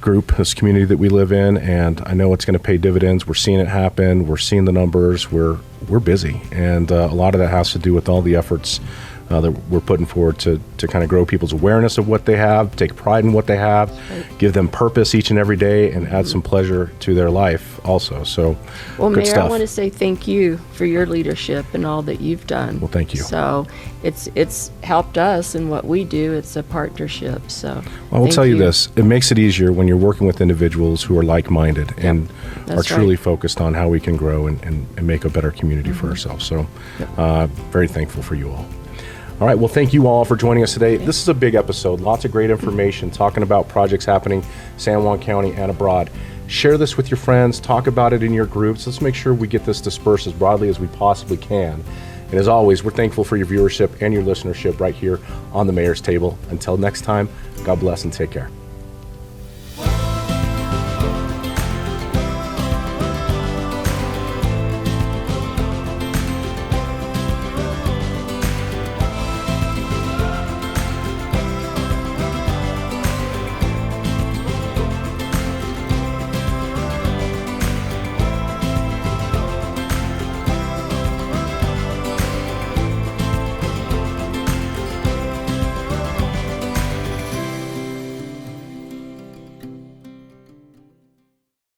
group, this community that we live in. And I know it's going to pay dividends. We're seeing it happen. We're seeing the numbers. We're busy, and a lot of that has to do with all the efforts that we're putting forward to kind of grow people's awareness of what they have, take pride in what they have, give them purpose each and every day, and add some pleasure to their life also. So, well, good Mayor, stuff. I want to say thank you for your leadership and all that you've done. Well, thank you. So it's helped us in what we do. It's a partnership. So I will tell you this: it makes it easier when you're working with individuals who are like-minded and are truly focused on how we can grow and make a better community for ourselves. So, very thankful for you all. All right, well, thank you all for joining us today. This is a big episode, lots of great information, talking about projects happening San Juan County and abroad. Share this with your friends, talk about it in your groups. Let's make sure we get this dispersed as broadly as we possibly can. And as always, we're thankful for your viewership and your listenership right here on the Mayor's Table. Until next time, God bless and take care.